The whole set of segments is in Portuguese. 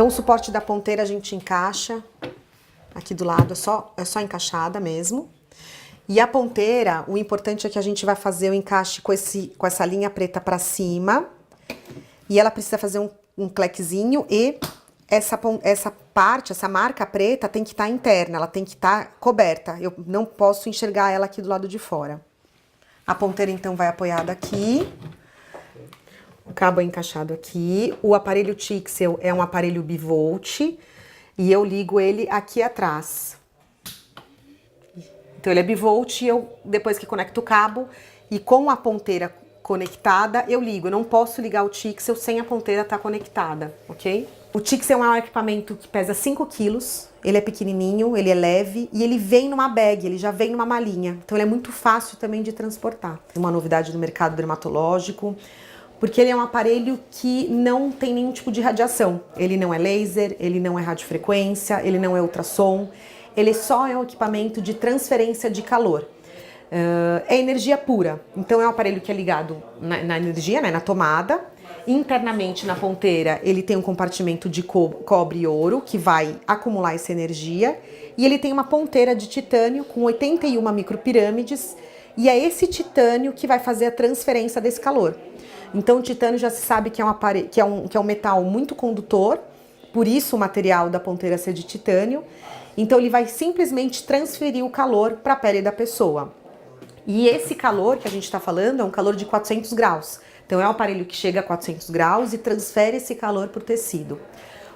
Então o suporte da ponteira a gente encaixa aqui do lado, é só encaixada mesmo. E a ponteira, o importante é que a gente vai fazer o encaixe com essa linha preta pra cima. E ela precisa fazer um clequezinho e essa parte, essa marca preta tem que estar interna, ela tem que estar coberta. Eu não posso enxergar ela aqui do lado de fora. A ponteira então vai apoiada aqui. O cabo é encaixado aqui. O aparelho Tixel é um aparelho bivolt e eu ligo ele aqui atrás. Então ele é bivolt e eu, depois que conecto o cabo e com a ponteira conectada, eu ligo. Eu não posso ligar o Tixel sem a ponteira estar conectada, ok? O Tixel é um equipamento que pesa 5 quilos, ele é pequenininho, ele é leve e ele vem numa bag, ele já vem numa malinha. Então ele é muito fácil também de transportar. Uma novidade no mercado dermatológico, porque ele é um aparelho que não tem nenhum tipo de radiação. Ele não é laser, ele não é radiofrequência, ele não é ultrassom. Ele só é um equipamento de transferência de calor. É energia pura. Então é um aparelho que é ligado na energia, né, na tomada. Internamente na ponteira ele tem um compartimento de cobre e ouro que vai acumular essa energia. E ele tem uma ponteira de titânio com 81 micropirâmides. E é esse titânio que vai fazer a transferência desse calor. Então o titânio já se sabe que é um metal muito condutor. Por isso o material da ponteira ser de titânio. Então ele vai simplesmente transferir o calor para a pele da pessoa. E esse calor que a gente está falando é um calor de 400 graus. Então é um aparelho que chega a 400 graus e transfere esse calor para o tecido.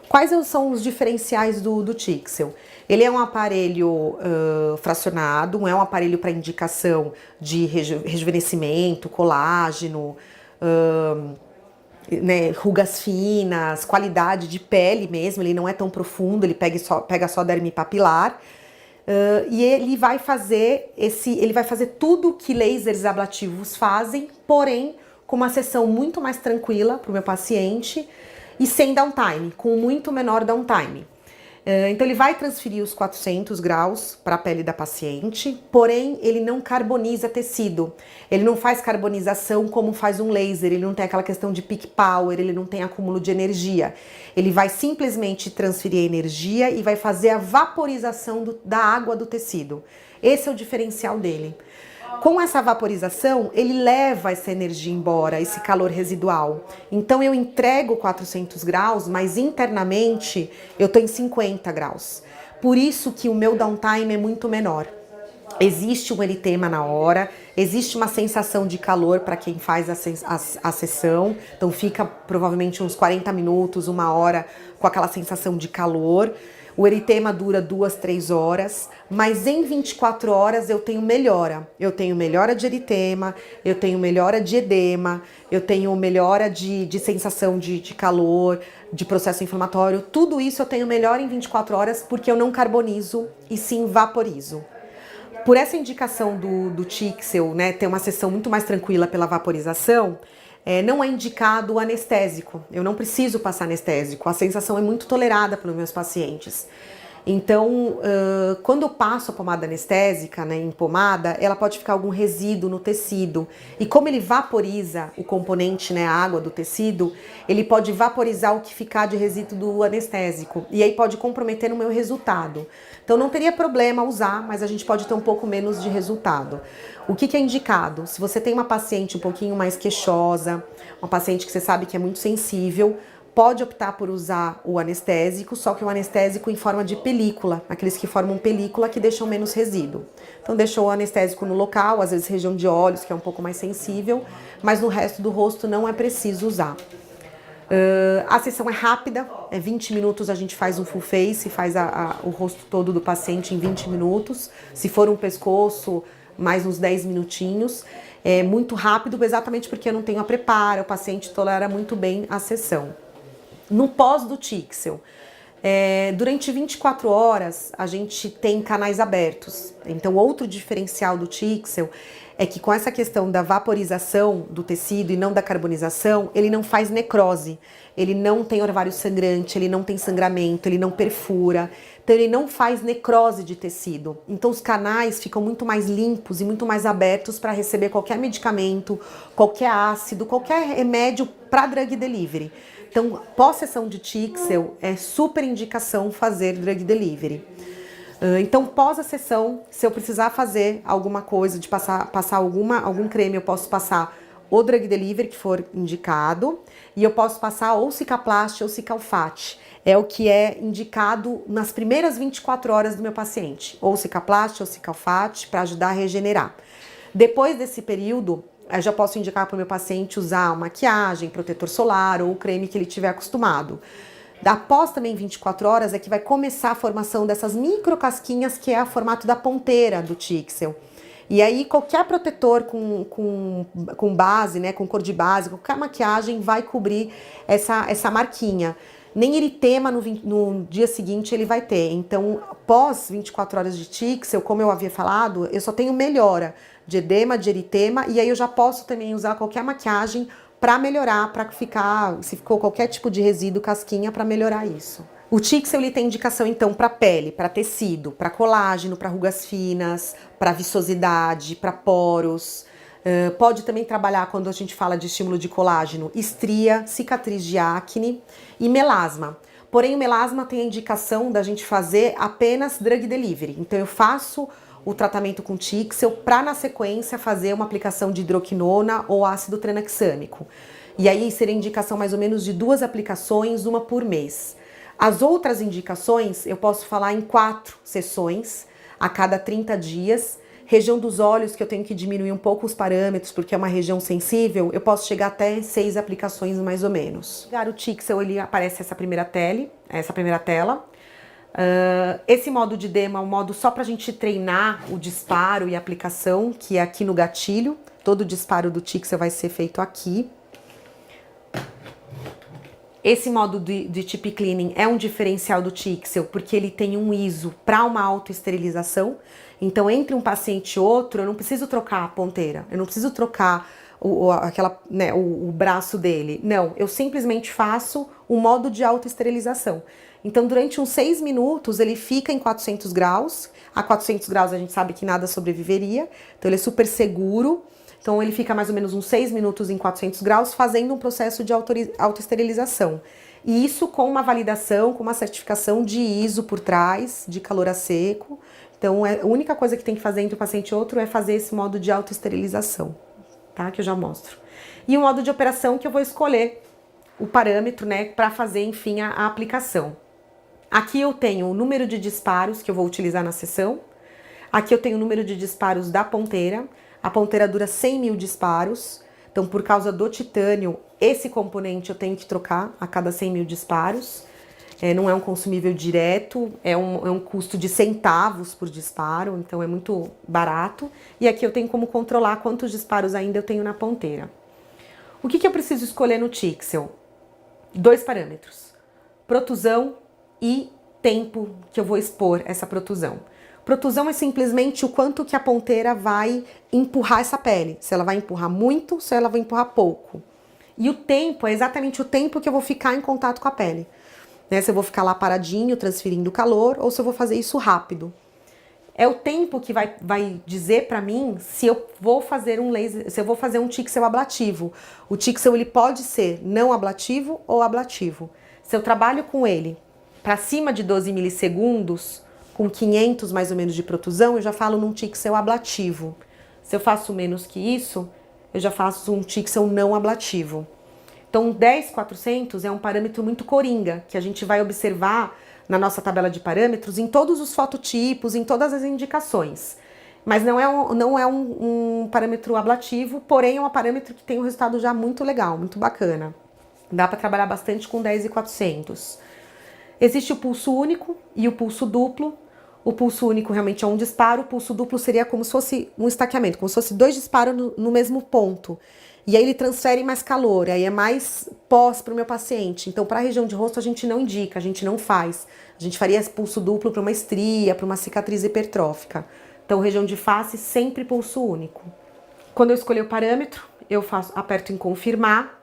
Quais são os diferenciais do Tixel? Ele é um aparelho fracionado, é um aparelho para indicação de rejuvenescimento, colágeno, né, rugas finas, qualidade de pele mesmo, ele não é tão profundo, ele pega só derme papilar. E ele vai fazer tudo que lasers ablativos fazem, porém com uma sessão muito mais tranquila para o meu paciente e sem downtime, com muito menor downtime. Então ele vai transferir os 400 graus para a pele da paciente, porém ele não carboniza tecido. Ele não faz carbonização como faz um laser, ele não tem aquela questão de peak power, ele não tem acúmulo de energia. Ele vai simplesmente transferir a energia e vai fazer a vaporização da água do tecido. Esse é o diferencial dele. Com essa vaporização, ele leva essa energia embora, esse calor residual. Então eu entrego 400 graus, mas internamente eu estou em 50 graus. Por isso que o meu downtime é muito menor. Existe um eritema na hora, existe uma sensação de calor para quem faz a sessão. Então fica provavelmente uns 40 minutos, 1 hora com aquela sensação de calor. O eritema dura 2, 3 horas, mas em 24 horas eu tenho melhora. Eu tenho melhora de eritema, eu tenho melhora de edema, eu tenho melhora de sensação de calor, de processo inflamatório. Tudo isso eu tenho melhora em 24 horas porque eu não carbonizo e sim vaporizo. Por essa indicação do Tixel, né, ter uma sessão muito mais tranquila pela vaporização, não é indicado o anestésico. Eu não preciso passar anestésico. A sensação é muito tolerada pelos meus pacientes. Então, quando eu passo a pomada anestésica, né, em pomada, ela pode ficar algum resíduo no tecido. E como ele vaporiza o componente, né, a água do tecido, ele pode vaporizar o que ficar de resíduo do anestésico. E aí pode comprometer no meu resultado. Então não teria problema usar, mas a gente pode ter um pouco menos de resultado. O que é indicado? Se você tem uma paciente um pouquinho mais queixosa, uma paciente que você sabe que é muito sensível, pode optar por usar o anestésico, só que o anestésico em forma de película, aqueles que formam película que deixam menos resíduo. Então deixou o anestésico no local, às vezes região de olhos, que é um pouco mais sensível, mas no resto do rosto não é preciso usar. A sessão é rápida, 20 minutos a gente faz um full face, faz o rosto todo do paciente em 20 minutos. Se for um pescoço, mais uns 10 minutinhos. É muito rápido, exatamente porque eu não tenho a prepara, o paciente tolera muito bem a sessão. No pós do Tixel, durante 24 horas a gente tem canais abertos. Então outro diferencial do Tixel é que com essa questão da vaporização do tecido e não da carbonização, ele não faz necrose, ele não tem orvário sangrante, ele não tem sangramento, ele não perfura, então ele não faz necrose de tecido. Então os canais ficam muito mais limpos e muito mais abertos para receber qualquer medicamento, qualquer ácido, qualquer remédio para drug delivery. Então, pós-sessão de Tixel, é super indicação fazer drug delivery. Então, pós a sessão, se eu precisar fazer alguma coisa, de passar algum creme, eu posso passar o drug delivery que for indicado, e eu posso passar ou Cicaplast ou Cicalfate. É o que é indicado nas primeiras 24 horas do meu paciente, ou Cicaplast ou Cicalfate, para ajudar a regenerar. Depois desse período, eu já posso indicar para o meu paciente usar maquiagem, protetor solar ou o creme que ele tiver acostumado. Após também 24 horas é que vai começar a formação dessas micro casquinhas, que é o formato da ponteira do Tixel. E aí qualquer protetor com base, né, com cor de base, qualquer maquiagem vai cobrir essa marquinha. Nem eritema no dia seguinte ele vai ter. Então, pós 24 horas de Tixel, como eu havia falado, eu só tenho melhora de edema, de eritema, e aí eu já posso também usar qualquer maquiagem para melhorar, para ficar, se ficou qualquer tipo de resíduo, casquinha, para melhorar isso. O Tixel ele tem indicação então para pele, para tecido, para colágeno, para rugas finas, para viçosidade, para poros. Pode também trabalhar, quando a gente fala de estímulo de colágeno, estria, cicatriz de acne e melasma. Porém, o melasma tem a indicação da gente fazer apenas drug delivery. Então eu faço o tratamento com Tixel para, na sequência, fazer uma aplicação de hidroquinona ou ácido tranexâmico. E aí seria indicação mais ou menos de 2 aplicações, uma por mês. As outras indicações eu posso falar em 4 sessões a cada 30 dias. Região dos olhos, que eu tenho que diminuir um pouco os parâmetros, porque é uma região sensível, eu posso chegar até 6 aplicações mais ou menos. O Tixel, ele aparece essa primeira tela. Esse modo de demo é um modo só para a gente treinar o disparo e a aplicação, que é aqui no gatilho. Todo o disparo do Tixel vai ser feito aqui. Esse modo de tip cleaning é um diferencial do Tixel, porque ele tem um ISO para uma autoesterilização. Então, entre um paciente e outro, eu não preciso trocar a ponteira, eu não preciso trocar o braço dele. Não, eu simplesmente faço o modo de autoesterilização. Então, durante uns 6 minutos, ele fica em 400 graus. A 400 graus a gente sabe que nada sobreviveria, então ele é super seguro. Então, ele fica mais ou menos uns 6 minutos em 400 graus, fazendo um processo de autoesterilização. E isso com uma validação, com uma certificação de ISO por trás, de calor a seco. Então, a única coisa que tem que fazer entre um paciente e outro é fazer esse modo de autoesterilização, tá? Que eu já mostro. E o modo de operação que eu vou escolher o parâmetro, né, para fazer, enfim, a aplicação. Aqui eu tenho o número de disparos que eu vou utilizar na sessão. Aqui eu tenho o número de disparos da ponteira. A ponteira dura 100 mil disparos. Então, por causa do titânio, esse componente eu tenho que trocar a cada 100 mil disparos. Não é um consumível direto, é um custo de centavos por disparo, então é muito barato. E aqui eu tenho como controlar quantos disparos ainda eu tenho na ponteira. O que eu preciso escolher no Tixel? 2 parâmetros: protusão e tempo que eu vou expor essa protusão. Protusão é simplesmente o quanto que a ponteira vai empurrar essa pele. Se ela vai empurrar muito, se ela vai empurrar pouco. E o tempo é exatamente o tempo que eu vou ficar em contato com a pele. Né? Se eu vou ficar lá paradinho, transferindo calor, ou se eu vou fazer isso rápido. É o tempo que vai dizer pra mim se eu vou fazer um laser, se eu vou fazer um Tixel ablativo. O Tixel ele pode ser não ablativo ou ablativo. Se eu trabalho com ele para cima de 12 milissegundos, com 500 mais ou menos de protusão, eu já falo num Tixel ablativo. Se eu faço menos que isso, eu já faço um Tixel não ablativo. Então, 10.400 é um parâmetro muito coringa, que a gente vai observar na nossa tabela de parâmetros em todos os fototipos, em todas as indicações. Mas não é um parâmetro ablativo, porém é um parâmetro que tem um resultado já muito legal, muito bacana. Dá para trabalhar bastante com 10.400. Existe o pulso único e o pulso duplo. O pulso único realmente é um disparo, o pulso duplo seria como se fosse um estaqueamento, como se fosse 2 disparos no mesmo ponto. E aí ele transfere mais calor, aí é mais pós para o meu paciente. Então, para a região de rosto a gente não indica, a gente não faz. A gente faria pulso duplo para uma estria, para uma cicatriz hipertrófica. Então, região de face, sempre pulso único. Quando eu escolher o parâmetro, eu aperto em confirmar,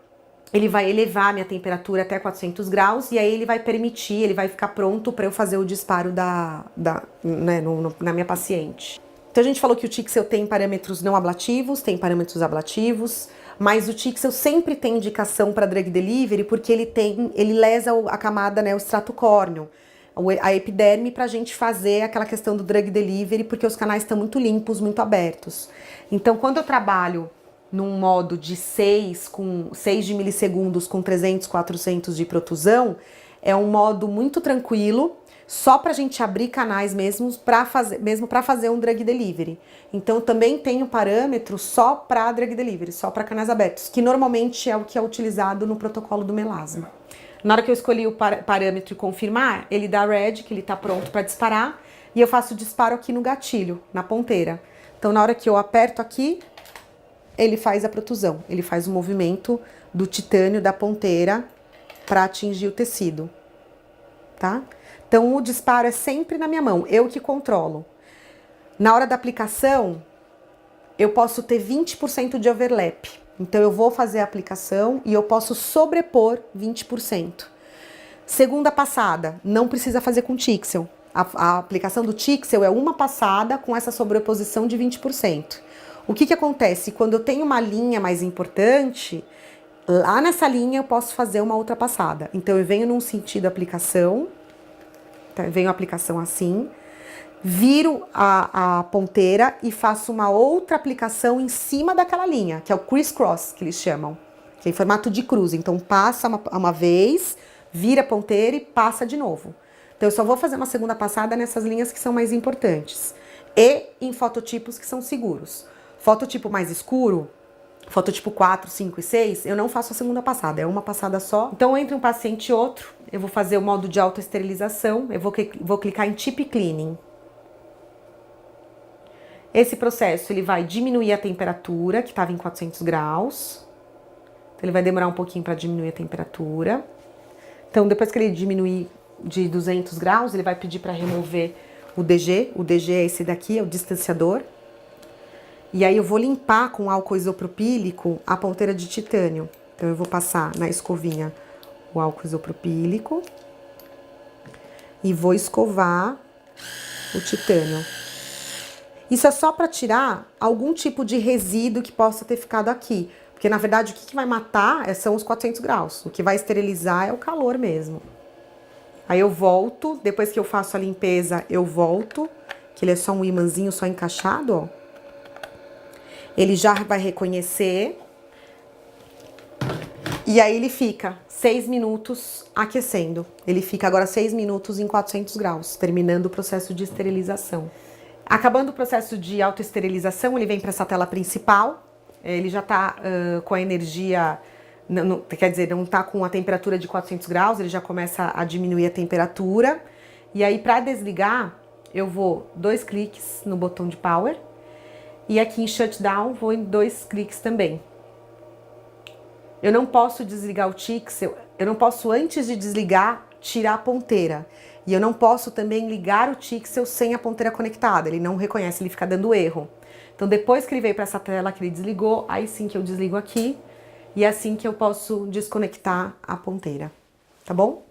ele vai elevar a minha temperatura até 400 graus e aí ele vai permitir, ele vai ficar pronto para eu fazer o disparo né, na minha paciente. Então a gente falou que o Tixel tem parâmetros não ablativos, tem parâmetros ablativos, mas o Tixel sempre tem indicação para drug delivery porque ele lesa a camada, né, o extrato córneo, a epiderme, para a gente fazer aquela questão do drug delivery, porque os canais estão muito limpos, muito abertos. Então quando eu trabalho num modo de 6 de milissegundos com 300, 400 de protusão, é um modo muito tranquilo, só pra gente abrir canais mesmo para fazer um drug delivery. Então eu também tenho parâmetro só para drug delivery, só para canais abertos, que normalmente é o que é utilizado no protocolo do melasma. Na hora que eu escolhi o parâmetro e confirmar, ele dá red, que ele tá pronto para disparar, e eu faço o disparo aqui no gatilho, na ponteira. Então na hora que eu aperto aqui, ele faz a protusão, ele faz o movimento do titânio da ponteira para atingir o tecido, tá? Então o disparo é sempre na minha mão, eu que controlo. Na hora da aplicação, eu posso ter 20% de overlap. Então eu vou fazer a aplicação e eu posso sobrepor 20%. Segunda passada, não precisa fazer com Tixel. A aplicação do Tixel é uma passada com essa sobreposição de 20%. O que acontece? Quando eu tenho uma linha mais importante, lá nessa linha eu posso fazer uma outra passada. Então eu venho num sentido aplicação, tá? Venho a aplicação assim, viro a ponteira e faço uma outra aplicação em cima daquela linha, que é o criss-cross, que eles chamam, que é em formato de cruz. Então passa uma vez, vira a ponteira e passa de novo. Então eu só vou fazer uma segunda passada nessas linhas que são mais importantes. E em fototipos que são seguros. Fototipo mais escuro, fototipo 4, 5 e 6, eu não faço a segunda passada, é uma passada só. Então, entre um paciente e outro, eu vou fazer o modo de autoesterilização, eu vou clicar em Tip Cleaning. Esse processo, ele vai diminuir a temperatura, que estava em 400 graus. Então, ele vai demorar um pouquinho para diminuir a temperatura. Então, depois que ele diminuir de 200 graus, ele vai pedir para remover o DG. O DG é esse daqui, é o distanciador. E aí eu vou limpar com álcool isopropílico a ponteira de titânio. Então eu vou passar na escovinha o álcool isopropílico e vou escovar o titânio. Isso é só para tirar algum tipo de resíduo que possa ter ficado aqui. Porque na verdade o que vai matar são os 400 graus. O que vai esterilizar é o calor mesmo. Aí eu volto, depois que eu faço a limpeza, eu volto, que ele é só um imãzinho só encaixado, ó. Ele já vai reconhecer e aí ele fica 6 minutos aquecendo. Ele fica agora 6 minutos em 400 graus, terminando o processo de esterilização. Acabando o processo de autoesterilização, ele vem para essa tela principal. Ele já está com a energia, quer dizer, não está com a temperatura de 400 graus, ele já começa a diminuir a temperatura. E aí, para desligar, eu vou 2 cliques no botão de Power. E aqui em Shutdown, vou em 2 cliques também. Eu não posso desligar o Tixel, eu não posso, antes de desligar, tirar a ponteira. E eu não posso também ligar o Tixel sem a ponteira conectada, ele não reconhece, ele fica dando erro. Então depois que ele veio para essa tela que ele desligou, aí sim que eu desligo aqui, e é assim que eu posso desconectar a ponteira, tá bom?